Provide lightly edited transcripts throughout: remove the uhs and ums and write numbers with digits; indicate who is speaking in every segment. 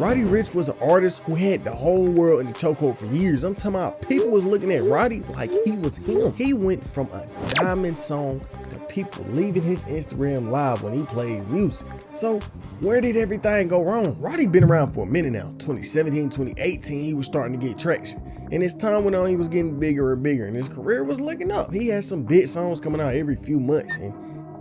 Speaker 1: Roddy Ricch was an artist who had the whole world in the chokehold for years. I'm talking about people was looking at Roddy like he was him. He went from a diamond song to people leaving his Instagram live when he plays music. So where did everything go wrong? Roddy been around for a minute now. 2017, 2018, he was starting to get traction. And as time went on, he was getting bigger and bigger and his career was looking up. He had some big songs coming out every few months and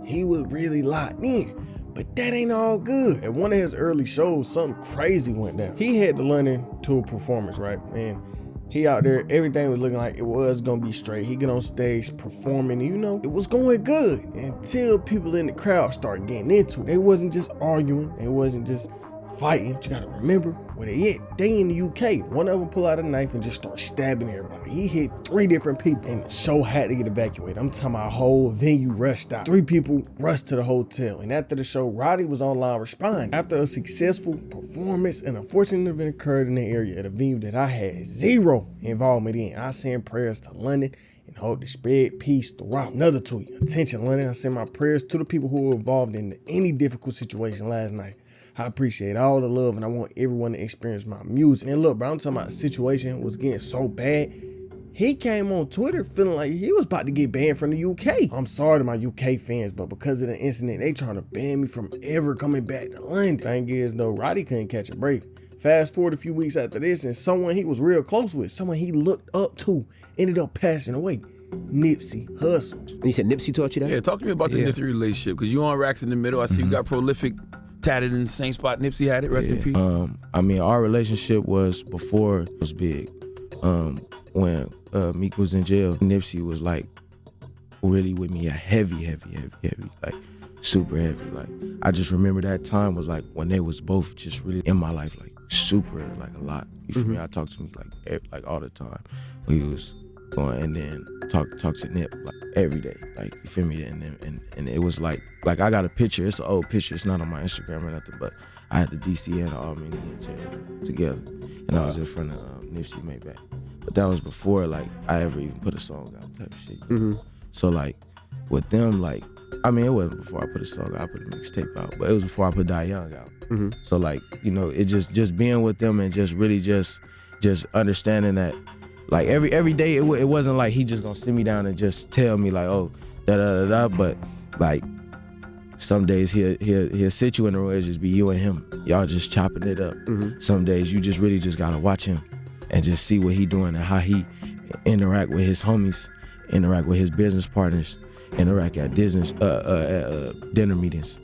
Speaker 1: he was really locked in. But that ain't all good. At one of his early shows, something crazy went down. He had to London to a performance, right? And he out there, everything was looking like it was gonna be straight. He get on stage performing, and it was going good until people in the crowd started getting into it. They wasn't just arguing, they wasn't just fighting. But you gotta remember where they at. They in the UK. One of them pull out a knife and just start stabbing everybody. He hit 3 different people and the show had to get evacuated. I'm talking about a whole venue rushed out. 3 people rushed to the hotel. And after the show, Roddy was online responding. After a successful performance, an unfortunate event occurred in the area at a venue that I had zero involvement in. I send prayers to London and hope to spread peace throughout. Another tweet. Attention, London. I send my prayers to the people who were involved in any difficult situation last night. I appreciate all the love and I want everyone to experience my music. And look, bro, I'm talking about the situation was getting so bad. He came on Twitter feeling like he was about to get banned from the UK. I'm sorry to my UK fans, but because of the incident, they trying to ban me from ever coming back to London. Thing is, though, Roddy couldn't catch a break. Fast forward a few weeks after this, and someone he was real close with, someone he looked up to, ended up passing away. Nipsey Hussle.
Speaker 2: You said Nipsey taught you that?
Speaker 3: Yeah, talk to me about the Nipsey relationship, because you on Racks in the Middle. I see you got Prolific tatted in the same spot Nipsey had it, rest in peace.
Speaker 4: I mean, our relationship was before it was big. When Meek was in jail, Nipsey was like really with me, heavy, like super heavy. Like I just remember that time was like when they was both just really in my life, like super, like a lot. You feel me? I talked to me like all the time. We was going and then talk to Nip like every day, like you feel me? And it was like I got a picture. It's an old picture. It's not on my Instagram or nothing, but I had the DC and the Armenian chair together, and I was in front of Nipsey Maybach. But that was before like I ever even put a song out type of shit. So like with them, like I mean it wasn't before I put a song out. I put a mixtape out, but it was before I put Die Young out. So like it just being with them and just really just understanding that. Like every day, it wasn't like he just gonna sit me down and just tell me like, oh, da. But like some days he'll sit you in the room, just be you and him, y'all just chopping it up. Some days you just really just gotta watch him and just see what he doing and how he interact with his homies, interact with his business partners, interact at dinner meetings,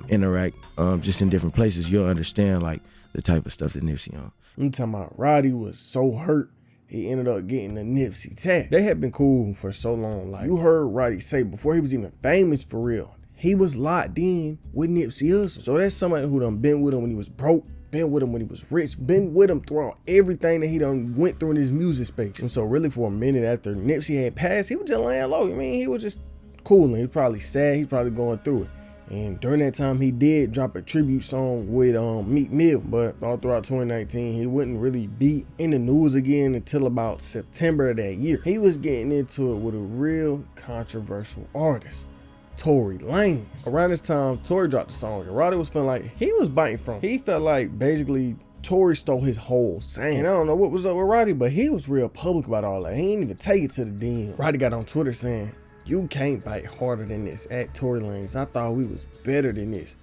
Speaker 4: interact just in different places. You'll understand like the type of stuff that Nipsey on.
Speaker 1: I'm talking about Roddy was so hurt. He ended up getting the Nipsey tag. They had been cool for so long. Like you heard Roddy say before he was even famous for real, he was locked in with Nipsey Hussle. So that's somebody who done been with him when he was broke, been with him when he was rich, been with him throughout everything that he done went through in his music space. And so really for a minute after Nipsey had passed, he was just laying low. I mean, he was just cooling. He was probably sad. He's probably going through it. And during that time, he did drop a tribute song with Meek Mill, but all throughout 2019, he wouldn't really be in the news again until about September of that year. He was getting into it with a real controversial artist, Tory Lanez. Around this time, Tory dropped the song, and Roddy was feeling like he was biting from it. He felt like basically Tory stole his whole sound. I don't know what was up with Roddy, but he was real public about all that. He didn't even take it to the DM. Roddy got on Twitter saying, "You can't bite harder than this." At Tory Lanez, I thought we was better than this.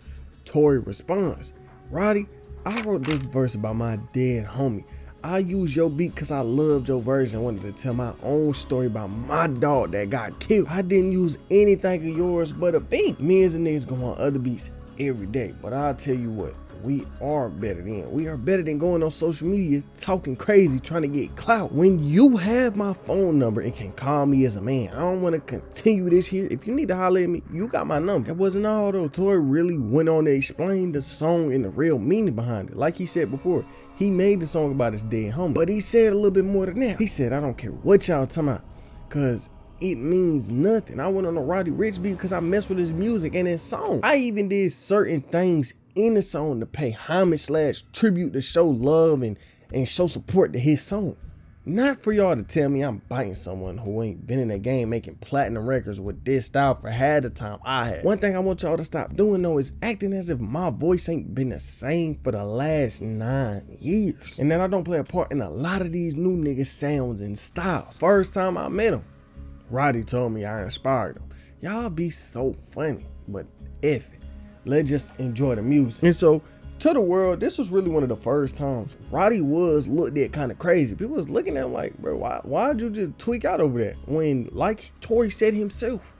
Speaker 1: Tory responds, "Roddy, I wrote this verse about my dead homie. I used your beat because I loved your version. I wanted to tell my own story about my dog that got killed. I didn't use anything of yours but a beat. Me and the niggas go on other beats every day. But I'll tell you what, we are better than. We are better than going on social media talking crazy trying to get clout. When you have my phone number and can call me as a man, I don't want to continue this here. If you need to holler at me, you got my number." That wasn't all though. Tory really went on to explain the song and the real meaning behind it. Like he said before, he made the song about his dead homie, but he said a little bit more than that. He said, "I don't care what y'all talking about, cause it means nothing. I went on a Roddy Ricch beat because I messed with his music and his song. I even did certain things in the song to pay homage / tribute to show love and show support to his song. Not for y'all to tell me I'm biting someone who ain't been in the game making platinum records with this style for half the time I had. One thing I want y'all to stop doing though is acting as if my voice ain't been the same for the last 9 years. And that I don't play a part in a lot of these new niggas sounds and styles. First time I met him, Roddy told me I inspired him. Y'all be so funny, but F it. Let's just enjoy the music. And so, to the world, this was really one of the first times Roddy was looked at kind of crazy. People was looking at him like, bro, why'd you just tweak out over that? When, like Tory said himself,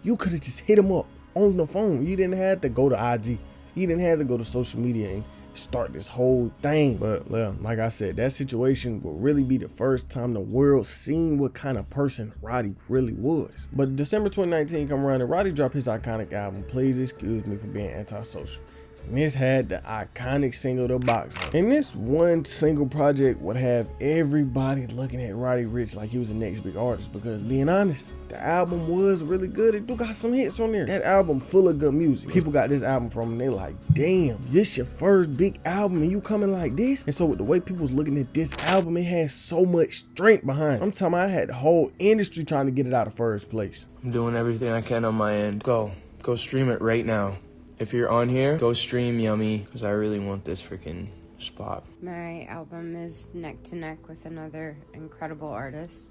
Speaker 1: you could have just hit him up on the phone. You didn't have to go to IG. You didn't have to go to social media and start this whole thing. But like I said, that situation will really be the first time the world seen what kind of person Roddy really was. But December 2019 come around and Roddy dropped his iconic album, Please Excuse Me for Being Antisocial. And this had the iconic single, The Box. And this one single project would have everybody looking at Roddy Ricch like he was the next big artist, because being honest, the album was really good. It do got some hits on there. That album full of good music. People got this album from and they like, damn, this your first big album and you coming like this? And so with the way people was looking at this album, it had so much strength behind it. I'm talking about I had the whole industry trying to get it out of first place.
Speaker 2: I'm doing everything I can on my end. Go stream it right now. If you're on here, go stream Yummy, because I really want this freaking spot.
Speaker 5: My album is neck to neck with another incredible artist.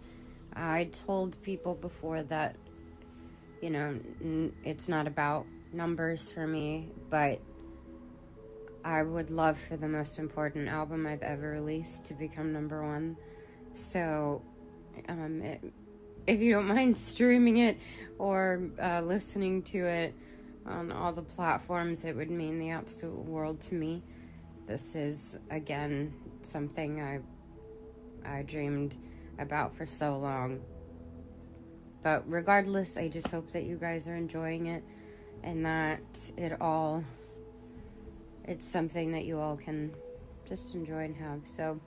Speaker 5: I told people before that, you know, it's not about numbers for me, but I would love for the most important album I've ever released to become #1. So, if you don't mind streaming it or listening to it on all the platforms, it would mean the absolute world to me. This is, again, something I dreamed about for so long. But regardless, I just hope that you guys are enjoying it and that it's something that you all can just enjoy and have. So,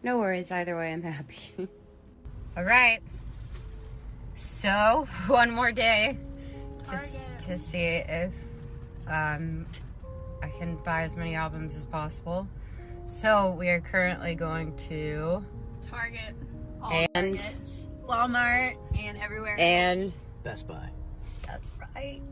Speaker 5: no worries, either way, I'm happy. All right. So, one more day to see if I can buy as many albums as possible. So we are currently going to
Speaker 6: Target, Targets, Walmart, and everywhere.
Speaker 5: And
Speaker 2: Best Buy.
Speaker 5: That's right.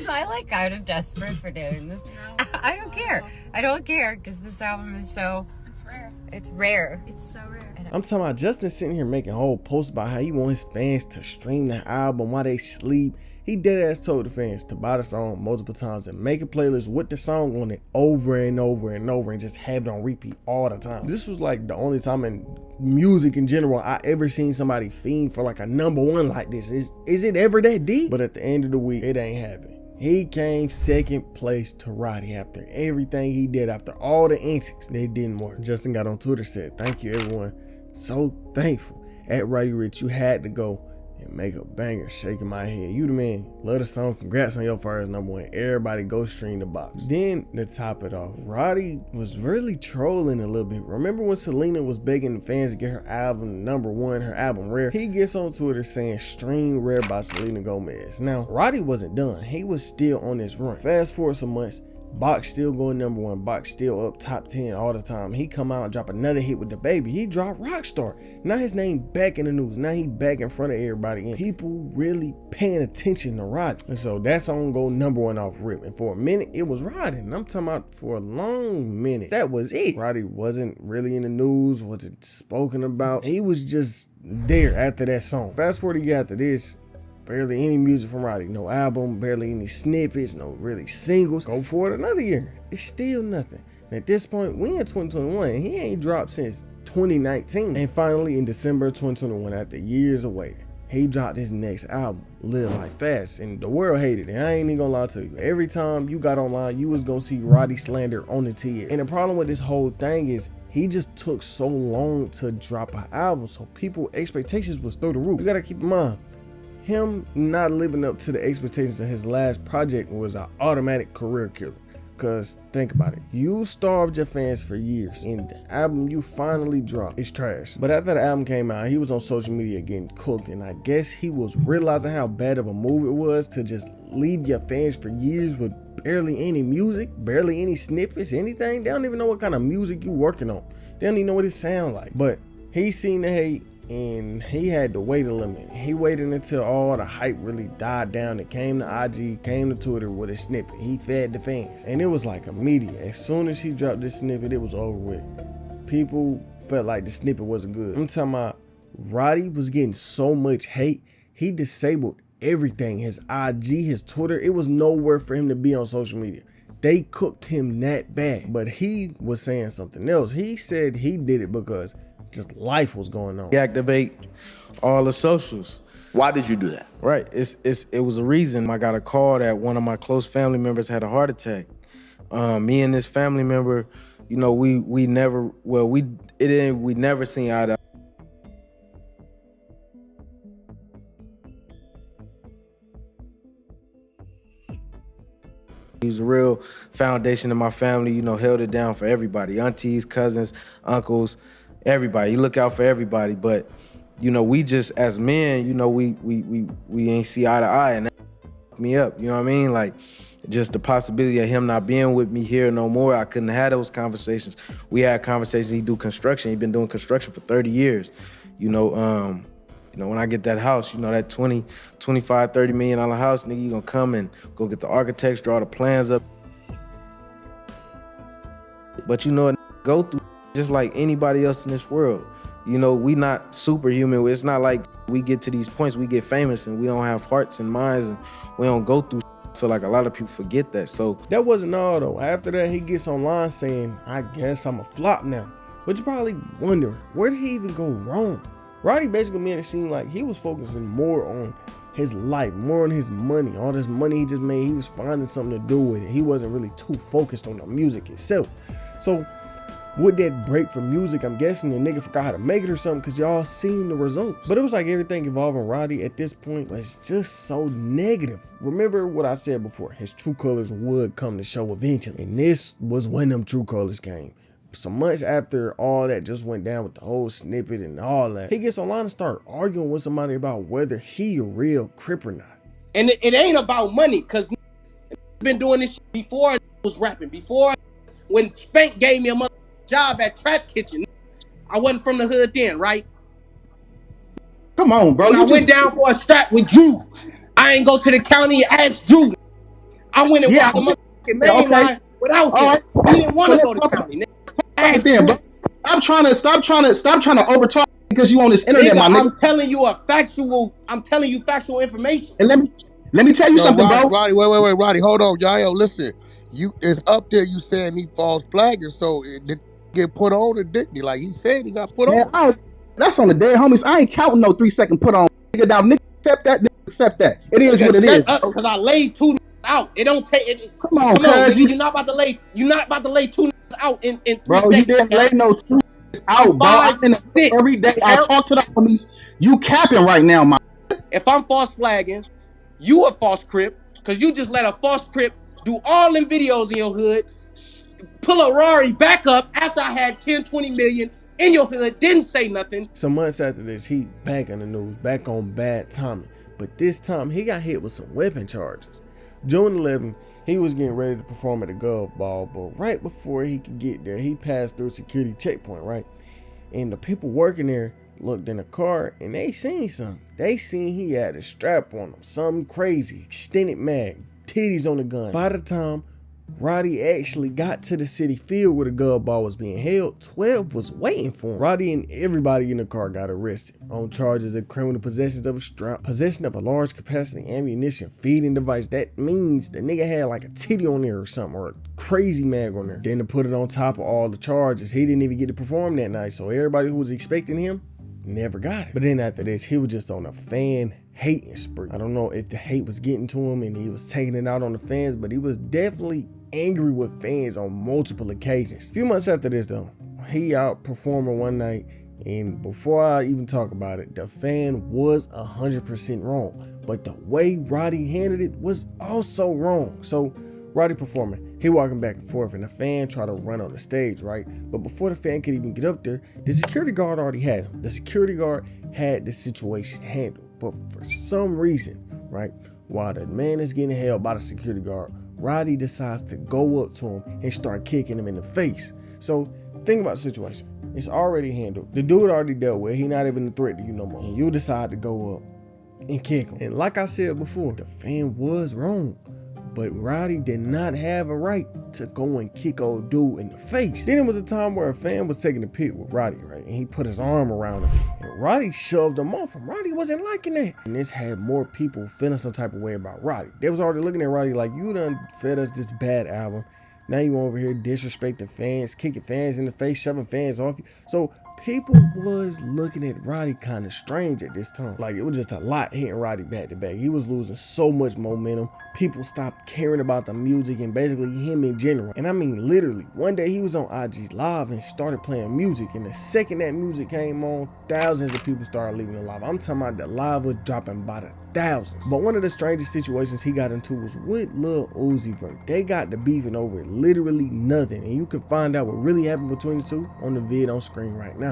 Speaker 5: I like kind of desperate for doing this.
Speaker 6: No,
Speaker 5: I don't care. I don't care because this album is so...
Speaker 6: It's rare.
Speaker 5: It's rare.
Speaker 6: It's so rare.
Speaker 1: I'm talking about Justin sitting here making whole posts about how he want his fans to stream the album while they sleep. He dead ass told the fans to buy the song multiple times and make a playlist with the song on it over and over and over and just have it on repeat all the time. This was like the only time in music in general I ever seen somebody fiend for like a #1 like this. Is it ever that deep? But at the end of the week, it ain't happening. He came second place to Roddy after everything he did, after all the antics. They didn't work. Justin got on Twitter, said, "Thank you, everyone. So thankful. At Roddy Ricch, you had to go and make a banger, shaking my head. You the man. Love the song. Congrats on your first #1. Everybody go stream The Box." Then to top it off, Roddy was really trolling a little bit. Remember when Selena was begging the fans to get her album #1, her album Rare? He gets on Twitter saying stream Rare by Selena Gomez. Now, Roddy wasn't done. He was still on this run. Fast forward some months, Box still going #1. Box still up top 10 all the time. He come out and drop another hit with the baby. He dropped Rockstar. Now his name back in the news. Now he back in front of everybody. And people really paying attention to Roddy. And so that song go #1 off rip. And for a minute, it was Roddy. And I'm talking about for a long minute. That was it. Roddy wasn't really in the news, wasn't spoken about. He was just there after that song. Fast forward a year after this, barely any music from Roddy. No album, barely any snippets, no really singles. Go forward another year. It's still nothing. And at this point, we in 2021. And he ain't dropped since 2019. And finally, in December 2021, after years of waiting, he dropped his next album, Live Life Fast. And the world hated it. And I ain't even gonna lie to you. Every time you got online, you was gonna see Roddy slander on the TL. And the problem with this whole thing is, he just took so long to drop an album. So people's expectations was through the roof. You gotta keep in mind, him not living up to the expectations of his last project was an automatic career killer. Cause think about it, you starved your fans for years and the album you finally dropped is trash. But after the album came out, he was on social media getting cooked, and I guess he was realizing how bad of a move it was to just leave your fans for years with barely any music, barely any snippets, anything. They don't even know what kind of music you working on. They don't even know what it sound like. But he seen the hate and he had to wait a little minute. He waited until all the hype really died down. It came to IG, came to Twitter with a snippet. He fed the fans. And it was like immediate. As soon as he dropped this snippet, it was over with. People felt like the snippet wasn't good. I'm talking about Roddy was getting so much hate, he disabled everything. His IG, his Twitter, it was nowhere for him to be on social media. They cooked him that bad. But he was saying something else. He said he did it because just life was going on.
Speaker 4: Deactivate all the socials.
Speaker 7: Why did you do that?
Speaker 4: Right, it was a reason. I got a call that one of my close family members had a heart attack. Me and this family member, you know, we never seen eye to eye. He was a real foundation in my family, you know, held it down for everybody. Aunties, cousins, uncles, everybody. He look out for everybody. But, you know, we just, as men, you know, we ain't see eye to eye, and that fucked me up, you know what I mean? Like, just the possibility of him not being with me here no more, I couldn't have those conversations. We had conversations. He do construction. He been doing construction for 30 years. You know, when I get that house, you know, that 20, 25, $30 million house, nigga, you gonna come and go get the architects, draw the plans up. But you know, go through just like anybody else in this world. You know, we not superhuman. It's not like we get to these points, we get famous and we don't have hearts and minds and we don't go through. I feel like a lot of people forget that. So
Speaker 1: that wasn't all though. After that, he gets online saying, I guess I'm a flop now. But you're probably wondering, where did he even go wrong? Roddy basically made it seem like he was focusing more on his life, more on his money. All this money he just made, he was finding something to do with it. He wasn't really too focused on the music itself. So with that break from music, I'm guessing the nigga forgot how to make it or something, because y'all seen the results. But it was like everything involving Roddy at this point was just so negative. Remember what I said before, his true colors would come to show eventually. And this was when them true colors came. Some months after all that just went down with the whole snippet and all that, he gets online and start arguing with somebody about whether he a real Crip or not.
Speaker 8: And it ain't about money, because been doing this shit before I was rapping. Before, when Spank gave me a job at Trap Kitchen, I wasn't from the hood then, right?
Speaker 9: Come on, bro.
Speaker 8: When I went down for a strap with Drew, I ain't go to the county and ask Drew. I went and walked the motherfucking main line without him. He didn't want to go to county.
Speaker 9: Right there, bro. Stop trying to overtalk because you on this internet,
Speaker 8: nigga,
Speaker 9: my nigga.
Speaker 8: I'm telling you factual information.
Speaker 9: And let me tell you something, bro.
Speaker 7: Roddy, wait, Roddy, hold on, y'all. Listen, it's up there. You saying he false flagging, so it did get put on or didn't he? Like he said, he got put on.
Speaker 9: That's on the dead homies. I ain't counting no 3-second put on. Nigga, now nigga accept that. Nigga accept that. It is what it is.
Speaker 8: Because I laid two out. It don't take it.
Speaker 9: Come on,
Speaker 8: nigga. You're not about to lay. You're not about to lay two out in 3
Speaker 9: bro,
Speaker 8: seconds.
Speaker 9: You didn't lay no two out, bro. I'm in the every day. I talk to the homies. You capping right now, man.
Speaker 8: If I'm false flagging, you a false Crip, because you just let a false Crip do all them videos in your hood, pull a Rari back up after I had 10, 20 million in your hood, didn't say nothing.
Speaker 1: Some months after this, he back in the news, back on bad timing. But this time, he got hit with some weapon charges. June 11th, he was getting ready to perform at the Gov Ball, but right before he could get there, he passed through a security checkpoint, right? And the people working there looked in the car and they seen something. They seen he had a strap on him, something crazy, extended mag, titties on the gun. By the time Roddy actually got to the city field where the Gov Ball was being held, 12 was waiting for him. Roddy and everybody in the car got arrested on charges of criminal possession of a strap, possession of a large capacity ammunition feeding device. That means the nigga had like a titty on there or something, or a crazy mag on there. Then to put it on top of all the charges, he didn't even get to perform that night, so everybody who was expecting him never got it. But then after this, he was just on a fan hating spree. I don't know if the hate was getting to him and he was taking it out on the fans, but he was definitely angry with fans on multiple occasions. A few months after this though, he out performing one night, and before I even talk about it, the fan was 100% wrong, but the way Roddy handled it was also wrong. So Roddy performing, he walking back and forth, and the fan tried to run on the stage, right? But before the fan could even get up there, the security guard already had him. The security guard had the situation handled, but for some reason, right, while the man is getting held by the security guard, Roddy decides to go up to him and start kicking him in the face. So think about the situation. It's already handled. The dude already dealt with. He not even a threat to you no more. And you decide to go up and kick him. And like I said before, the fan was wrong. But Roddy did not have a right to go and kick old dude in the face. Then it was a time where a fan was taking a pic with Roddy, right? And he put his arm around him. And Roddy shoved him off him. Roddy wasn't liking that. And this had more people feeling some type of way about Roddy. They was already looking at Roddy like, you done fed us this bad album. Now you over here disrespecting fans, kicking fans in the face, shoving fans off you. So people was looking at Roddy kind of strange at this time. Like, it was just a lot hitting Roddy back to back. He was losing so much momentum. People stopped caring about the music and basically him in general. And I mean, literally, one day he was on IG Live and started playing music. And the second that music came on, thousands of people started leaving the live. I'm talking about the live was dropping by the thousands. But one of the strangest situations he got into was with Lil Uzi Vert. They got to beefing over literally nothing. And you can find out what really happened between the two on the vid on screen right now.